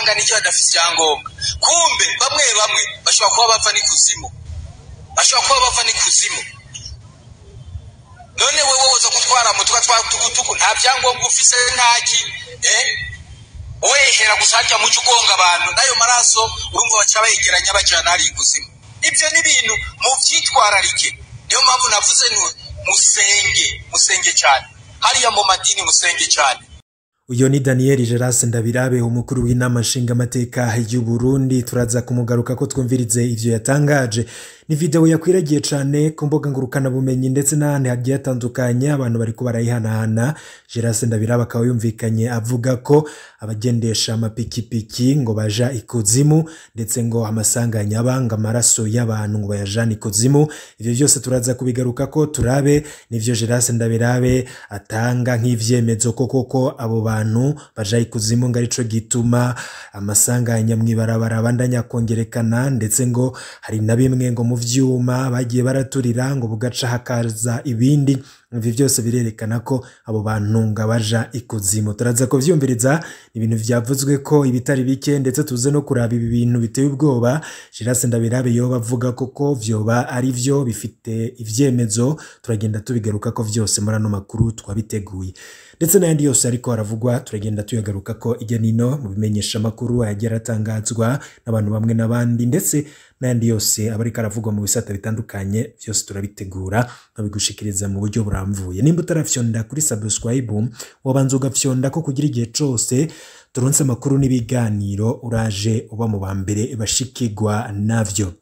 ugasanga n'icyo badafite icyangombwa. Kumbe bamwe bashobora kuba bava n'ikuzimu. None wewe woza gutwara moto tugutugu nta byangombwa ufise ntaki wehera gusajya mu cyugonga abantu nayo maraso urumva bacha bayegeranya bajana ari ikuzimu. Ibyo ni bintu mu byitwararike. Niyo mpamvu navuze musenge cyane. Hariya mu madini musenge cyane. Uyo ni Daniel Geras Ndabirabe umukuru w'inama nshingamateka y'u Burundi. Turaza kumugaruka ko twumvirize ivyo yatangaje. Ni video yakwiragiye cyane ku mbuga ngurukana bumenyi ndetse n'ahandi hagiye hatandukanye abantu bari ko barayihanahana. Geras Ndabirabe akaba yumvikanye avuga ko abagendesha amapikipiki ngo baja ikuzimu ndetse ngo amasanganya abanga amaraso y'abantu ngo bayajana ikuzimu. Ivyo byose turaza kubigaruka ko turabe nivyo Geras Ndabirabe atanga nk'ivyemezo koko abo bantu baja ikuzimu ngo arico gituma amasanganya mwibarabara bandanya kongerekana ndetse ngo hari na bimwe ngo mu vyuma bagiye baraturira ngo bugaca hakaza ibindi. Ivi byose birerekana ko abo bantu nga baja ikuzimu. Turaza ko vyumviriza ibintu vyavuzwe ko ibitari bike ndetse tuze no kuraba ibi bintu biteye ubwoba. Geras Ndabirabe yo bavuga koko vyoba ari vyo bifite ivyemezo. Turagenda tubigaruka ko vyose muri ano makuru twabiteguye. Ndetse n'ayandi yose ariko aravugwa turagenda tuyagaruka ko ijya nino mu bimenyesha makuru agera atangazwa n'abantu bamwe n'abandi ndetse n'ayandi yose abari karavugwa mu bisata bitandukanye byose turabitegura nkabigushikiriza mu buryo buramvuye. Nimba utarafyonda kuri subscribe wabanza ugafyonda ko kugira igihe cyose turonse makuru n'ibiganiro uraje uba mu bambere bashikirwa navyo.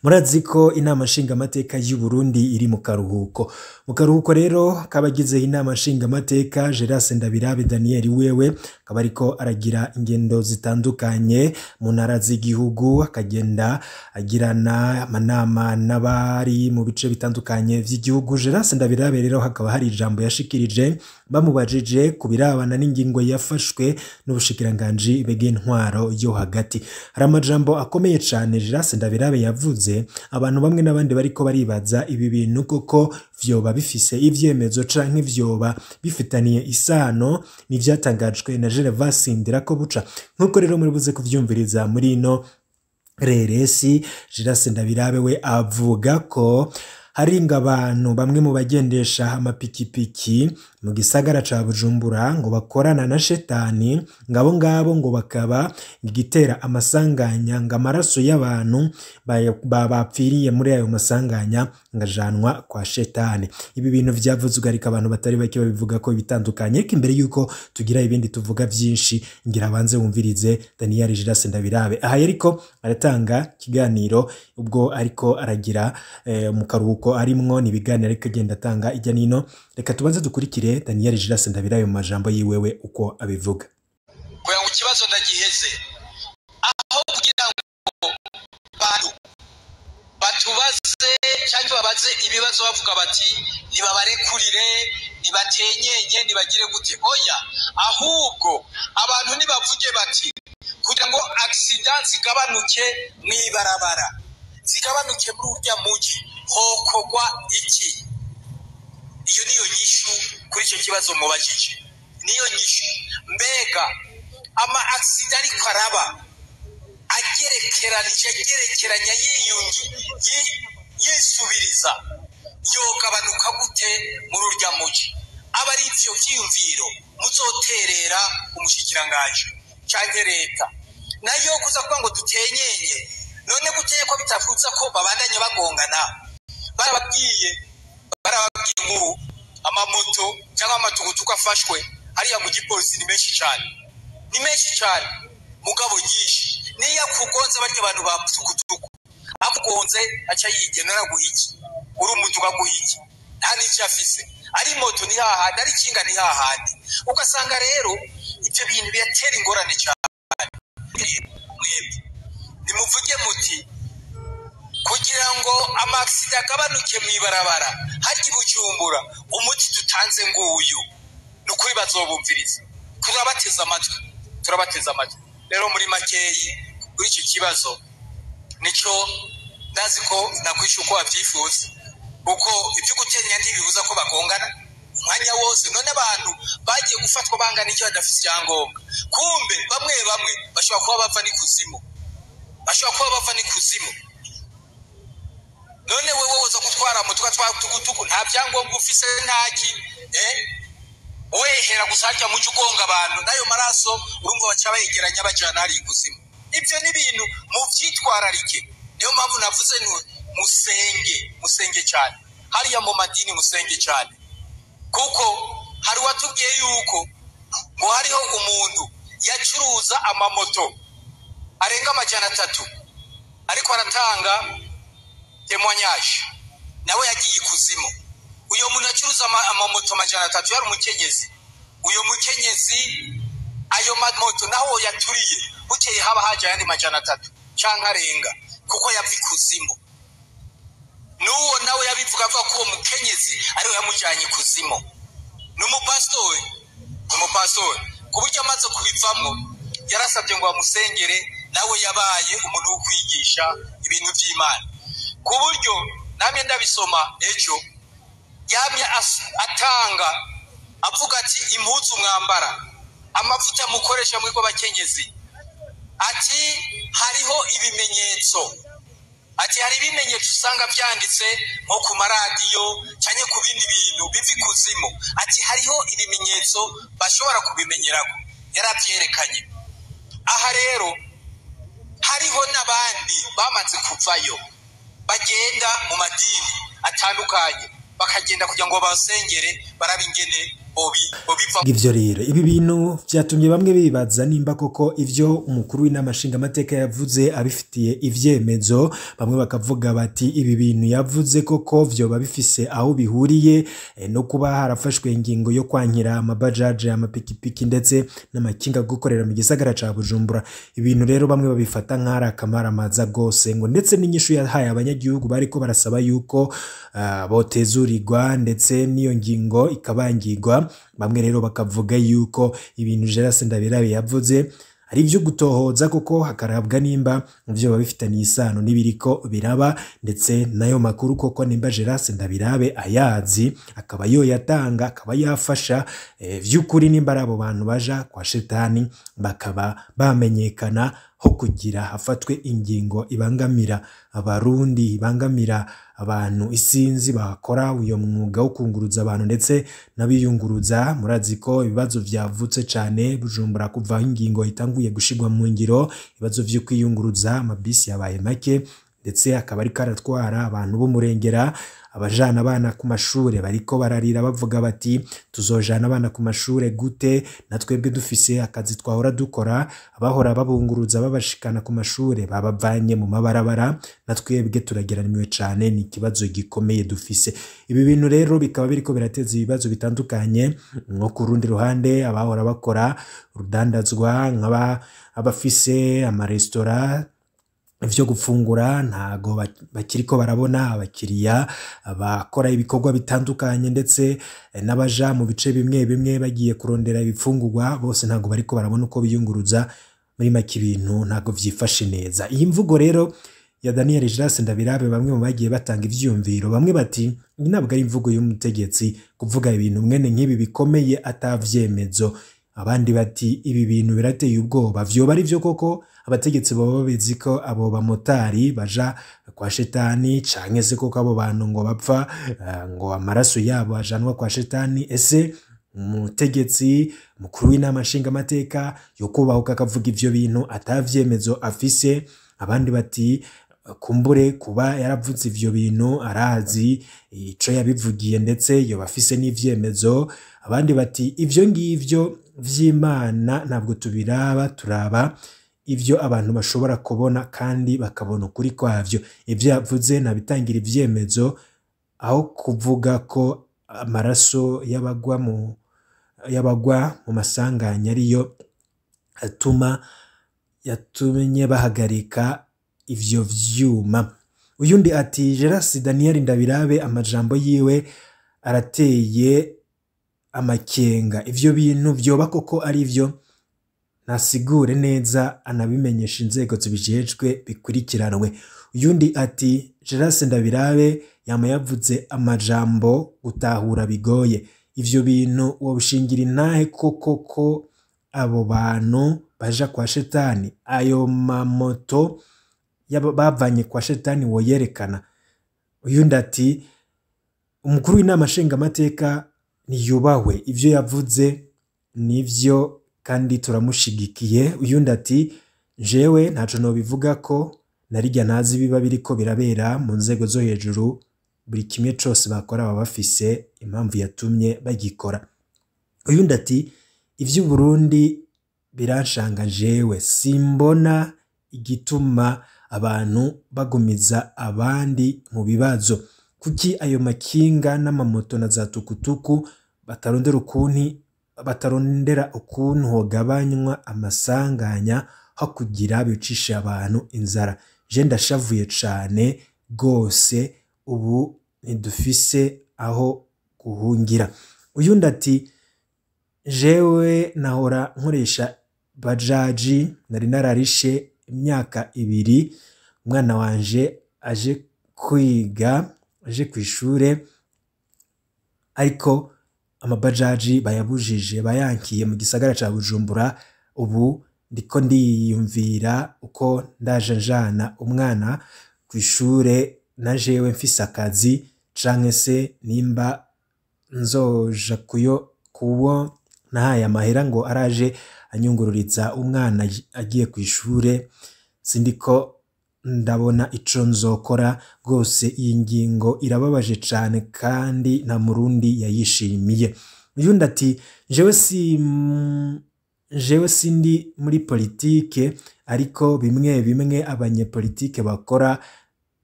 Murazi ko inama nshingamateka y'u Burundi iri mu karuhuko. Mu karuhuko rero kabagize inama nshingamateka Geras Ndabirabe Daniel wewe akaba ariko aragira ingendo zitandukanye mu ntara z'igihugu akagenda agirana amanama n'abari mu bice bitandukanye by'igihugu. Geras Ndabirabe rero hakaba hari ijambo yashikirije bamubajije kubirabana n'ingingo yafashwe n'ubushikiranganje bw'intwaro yo hagati. Hari amajambo akomeye cyane Geras Ndabirabe yavuze abantu bamwe n'abandi bariko baribaza ibi bintu koko vyoba bifise ivyemezo canke vyoba bifitaniye isano n'ivyatangajwe na Gervas Ndirakobuca. Nkuko rero muri buze kuvyumviriza muri ino reresi Geras Ndabirabe we avuga ko hari abantu bamwe mu bagendesha amapikipiki mu gisagara ca Bujumbura ngo bakorana na shetani ngabo ngo bakaba gitera amasanganya ngo amaraso y'abantu bapfiriye muri ayo masanganya ngajanwa kwa shetani. Ibi bintu vyavuzwe ariko abantu batari bake babivuga ko bitandukanye. Imbere yuko tugira ibindi tuvuga byinshi ngira banze wumvirize Daniel Geras Ndabirabe aha yariko aratanga kiganiro ubwo ariko aragira mu karuhuko arimwo nibiganiro ariko agenda atanga ijya nino. Reka tubanze dukurikire Daniel Geras Ndabirabe mu majambo yiwewe uko abivuga. Kuya ngo kibazo ndagiheze aho kugira ngo batubaze cyangwa babaze ibibazo bavuga bati nibabarekurire nibatenyenye nibagire gute. Oya, ahubwo abantu nibavuge bati kugira ngo accident zigabanuke mwibarabara zigabanuke muri urya muji hokogwa iki. Iyo niyo nyishu kuri icyo kibazo mubajije, niyo nyishu. Mbega ama accident ariko araba agerekeranya yisubiriza yogabanuka gute muri urya muji? Aba ari ivyo vyiyumviro muzoterera umushikiranganje canke leta nayo kuza kuba ngo dutenyenye. None guteye ko bitavuza ko babandanye bagongana. Barababwiye nkuru amamoto cyangwa amatugutuku afashwe hariya mu gipolisi ni menshi cyane mugabo nyinshi niya kugonza barya abantu batugutuku akugonze aca yigenera guhiki uri umuntu ugaguhiki nta n'icyo afise ari moto ni hahandi ari kinga ni hahandi. Ugasanga rero ibyo bintu biratera ingorane cyane. Mwebwe nimuvuge muti kugira ngo amaksida agabanuke mwibarabara harya Bujumbura umuti tutanze nguyu nukuri bazobumviriza. Turabateza amatwi rero muri makeyi kuri iki kibazo nico ndazi ko nakwisha uko abyifuza kuko ibyo gutenya ntibibuza ko bagongana mwanya wose none abantu bagiye gufatwa bangana icyo badafite icyangombwa kumbe bamwe bashobora kuba bava n'ikuzimu none wewe woza gutwara mutwa twatugutuku nta byangombwa ufise ntaki wehera gusarya mu cyugonga abantu nayo maraso urumva baca bayegeranya bajana ari ikuzimu ibyo ni ibintu mu byitwararike niyo mpamvu navuze musenge cyane hariya mu madini musenge cyane kuko hari watubwiye yuko ngo hariho umuntu yacuruza amamoto arenga 300 ariko aratanga témoignage nawe yagiye ikuzimu uyo muntu acuruza amamoto 300 yari umukenyezi uyo mukenyezi ayo mamoto naho yaturiye bukeye haba haje yandi 300 cyangwa arenga kuko yavi kuzimu nuwo nawe yabivuga avuga ko mukenyezi ari we yamujanye kuzimu n'umupastori kuburyo amaze kubivamo yarasabye ngo bamusengere nawe yabaye umuntu wo kwigisha ibintu by'Imana kuburyo namye ndabisoma ejo yamye atanga avuga ati impuzu mwambara amavuta mukoresha muri bakenyezi ati hariho ibimenyetso ati hari ibimenyetso usanga byanditse nko ku maradiyo cyane ku bindi bintu bivi kuzimu ati hariho ibimenyetso bashobora kubimenyerako yarabyerekanye aha rero hariho n'abandi bamaze kuvayo bagenda mu madini atandukanye bakagenda kugira ngo basengere barabingene ivyo rero ibi bintu byatumye bamwe bibaza nimba koko ivyo umukuru w'inama nshingamateka yavuze abifitiye ivyemezo bamwe bakavuga bati ibi bintu yavuze koko vyo babifise aho bihuriye no kuba harafashwe ingingo yo kwankira amabajaje amapikipiki ndetse n'amakinga gukorera mu gisagara ca Bujumbura ibintu rero bamwe babifata nk'ara kamaramaza gose ngo ndetse n'inyishu yahaye abanyagihugu bariko barasaba yuko botezurirwa ndetse n'iyo ngingo ikabangirwa bamwe rero bakavuga yuko ibintu Gerase Ndabirabe yavuze ari byo gutohoza kuko hakarabwa nimba muvyo babifitaniye isano nibiriko biraba ndetse nayo makuru koko nimba Gerase Ndabirabe ayazi akaba yo yatanga akaba yafasha vy'ukuri nimba arabo bantu baja kwa shetani bakaba bamenyekana ho kugira hafatwe ingingo ibangamira abarundi ibangamira abantu isinzi bakora uyo mwuga wo kunguruza abantu ndetse nabiyunguruza murazi ko ibibazo vyavutse cyane Bujumbura kuva ingingo itanguye gushigwa mu ngiro ibibazo vyo kwiyunguruza amabisi yabaye make ndetse akaba ari karatwara abantu bo murengera abajana abana ku mashure bariko bararira bavuga bati tuzojana abana ku mashure gute natwebwe dufise akazi twahora dukora abahora babunguruza babashikana ku mashure babavanye mu mabarabara natwebwe turageraniwe cyane ni kibazo gikomeye dufise ibi bintu rero bikaba biriko birateza ibibazo bitandukanye nko ku rundi ruhande abahora bakora urudandazwa nk'aba abafise amaresitora ivyo gufungura ntago bakiriko barabona abakiriya abakora ibikorwa bitandukanye ndetse n'abaja mu bice bimwe bagiye kurondera ibifungurwa bose ntago bariko barabona uko biyunguruza muri make ibintu ntago vyifashe neza iyi mvugo rero ya Daniel Gerase Ndabirabe bamwe mu bagiye batanga ivyumviro bamwe bati ntabwo ari imvugo y'umutegetsi kuvuga ibintu mwene nk'ibi bikomeye atavyemezo abandi bati ibi bintu birateye ubwoba vyo bari vyo koko abategetsi baba babizi ko abo bamotari baja kwa shetani canke se koko abo bantu ngo bapfa ngo amaraso yabo ajanwa kwa shetani ese umutegetsi mukuru w'inama nshingamateka yo kubahuka akavuga ivyo bintu atavyemezo afise abandi bati kumbure kuba yaravuze ivyo bintu arazi ico yabivugiye ndetse yo bafise n'ivyemezo abandi bati ivyo ngivyo vy'Imana ntabwo tubiraba turaba ivyo abantu bashobora kubona kandi bakabona ukuri kwavyo ivyo yavuze nabitangira ivyemezo aho kuvuga ko amaraso yabagwa mu masanganya ariyo yatumye bahagarika ivyo vyuma uyundi ati Gerase Daniel Ndabirabe amajambo yiwe arateye amakenga ivyo bintu vyoba koko ari vyo nasigure neza anabimenyesha inzego zibijejwe bikurikiranwe uyundi ati Gerase Ndabirabe yama yavuze amajambo gutahura bigoye ivyo bintu wobishingira intahe ko abo bantu baja kwa shetani, ayo mamoto bavanye kwa shetani woyerekana. Uyundi ati umukuru w'inama nshingamateka niyubahwe, ivyo yavuze nivyo kandi turamushigikiye. Uyundi ati jewe ntaco nobivuga ko narirya ntazi biba biriko birabera mu nzego zo hejuru, buri kimwe cose bakora baba bafise impamvu yatumye bagikora. Uyundi ati ivyo Burundi biranshanga jewe, simbona igituma abantu bagumiza abandi mu bibazo. Kuki ayo makinga n'amamoto na za tukutuku batarondera ukuntu hogabanywa amasanganya ho kugira bicisha abantu inzara. Je ndashavuye cane gose, ubu ntidufise aho guhungira. Uyundi ati jewe nahora nkoresha bajaji, nari nararishe imyaka 2, umwana wanje aje kwiga, aje kw'ishure, ariko amabajaji bayabujije, bayankiye mu gisagara ca Bujumbura. Ubu ndiko ndiyumvira uko ndaje njana umwana kw'ishure na jewe mfise akazi, canke se nimba nzoja kuwo nahaye amahera ngo araje anyungururiza umwana agiye kw'ishure, sindiko ndabona ico nzokora rwose. Iyi ngingo irababaje cane kandi nta murundi yayishimiye. Uyundi ati jewe sindi muri politike, ariko bimwe abanyepolitike bakora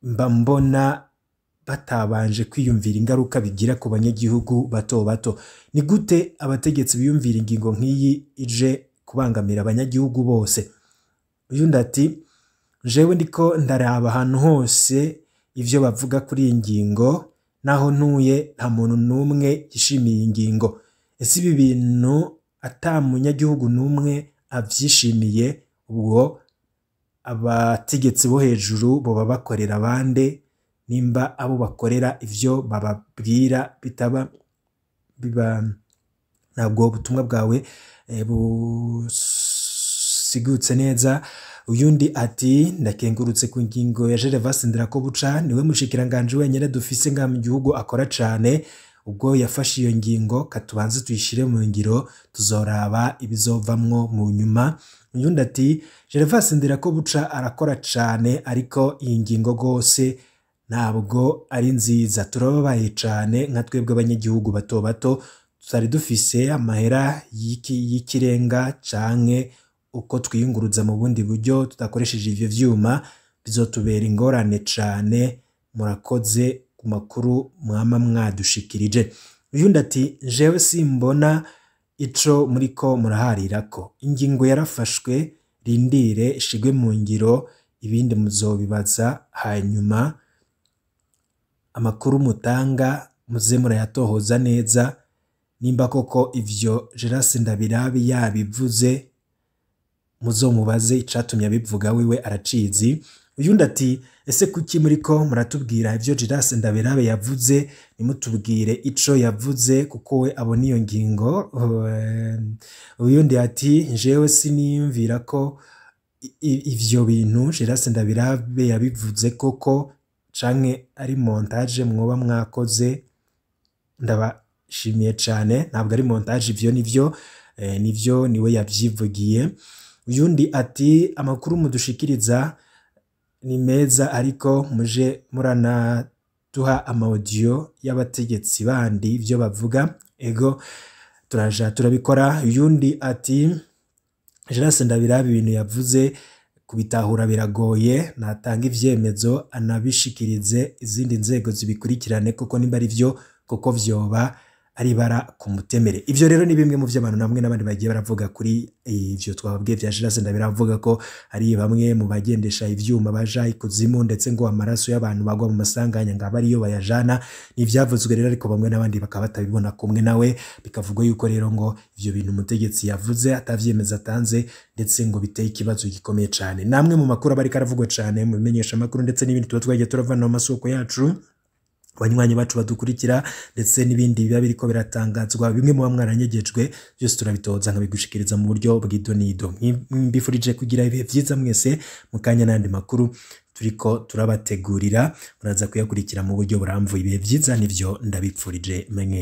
mba mbona batabanje kwiyumvira ingaruka bigira ku banyagihugu bato bato. Ni gute abategetsi biyumvira ingingo nk'iyi ije kubangamira abanyagihugu bose? Uyundi ati jewe ndiko ndaraba ahantu hose ivyo bavuga kuri iyi ngingo, naho ntuye nta muntu n'umwe yishimiye ingingo. Ese ibi bintu ata munyagihugu n'umwe avyishimiye, ubwo abategetsi bo hejuru boba bakorera abande? Nimba abo bakorera ivyo bababwira biba ntabwo ubutumwa bwawe busigutse neza. Uyundi ati ndakengurutse ku ngingo ya Gervas Ndirakobuca, niwe mushikiranganje wenyene dufise nga mu gihugu akora cane. Ubwo yafashe iyo ngingo katubanze tuyishire mu ngiro, tuzoraba ibizovamwo mu nyuma. Uyundi ati Gervas Ndirakobuca arakora cane, ariko iyi ngingo gose ntabwo ari nziza. Turababaye cane nka twebwe abanyagihugu bato bato, tutari dufise amahera y'ikirenga canke uko twiyunguruza mu bundi buryo tudakoresheje ivyo vyuma, bizotubera ingorane cane. Murakoze ku makuru mwama mwadushikirije. Uyundi ati jewe simbona ico muriko muraharirako, ingingo yarafashwe, rindire ishigwe mu ngiro, ibindi muzobibaza hanyuma. Amakuru mutanga muze murayatohoza neza, nimba koko ivyo Geras Ndabirabe yabivuze muzomubaze icatumye abivuga, wiwe aracizi. Uyundi ati ese kuki muriko muratubwira ivyo Geras Ndabirabe yavuze, nimutubwire ico yavuze kuko we abona iyo ngingo. Uyundi ati jewe siniyumvira ko ivyo bintu Geras Ndabirabe yabivuze koko, canke ari montage mwoba mwakoze. Ndabashimiye cane, ntabwo ari montage, ivyo nivyo niwe yavyivugiye. Uyundi ati amakuru mudushikiriza ni meza, ariko muje muranaduha amaudio y'abategetsi bandi ivyo bavuga. Ego turaja turabikora. Uyundi ati Geras Ndabirabe ibintu yavuze kubitahura biragoye, natanga ivyemezo anabishikirize izindi nzego zibikurikirane, kuko nimba ari vyo kuko vyoba ari bara ku mutemere. Ivyo rero ni bimwe mu vy'abantu namwe n'abandi bagiye baravuga kuri ivyo twababwiye vya Geras Ndabirabe, avuga ko ari bamwe mu bagendesha ivyuma baja ikuzimu, ndetse ngo amaraso y'abantu bagwa mu masanganya ngaba ariyo bayajana. Ni ivyavuzwe rero, ariko bamwe n'abandi bakaba batabibona kumwe nawe, bikavugwa yuko rero ngo ivyo bintu umutegetsi yavuze atavyemeza atanze, ndetse ngo biteye ikibazo gikomeye cane. Namwe mu makuru abari karavugwa cane mu bimenyesha makuru ndetse n'ibindi tuba twagiye turavana mu masoko yacu, abanywanyi bacu badukurikira ndetse n'ibindi biba biriko biratangazwa bimwe mu bamwaranyegejwe byose turabitoza nkabigushikiriza mu buryo bw'idonido. Mbifurije kugira ibihe vyiza mwese mu kanya n'andi makuru turiko turabategurira muraza kuyakurikira mu buryo buramvuye. Ibihe vyiza nivyo ndabipfurije mwe.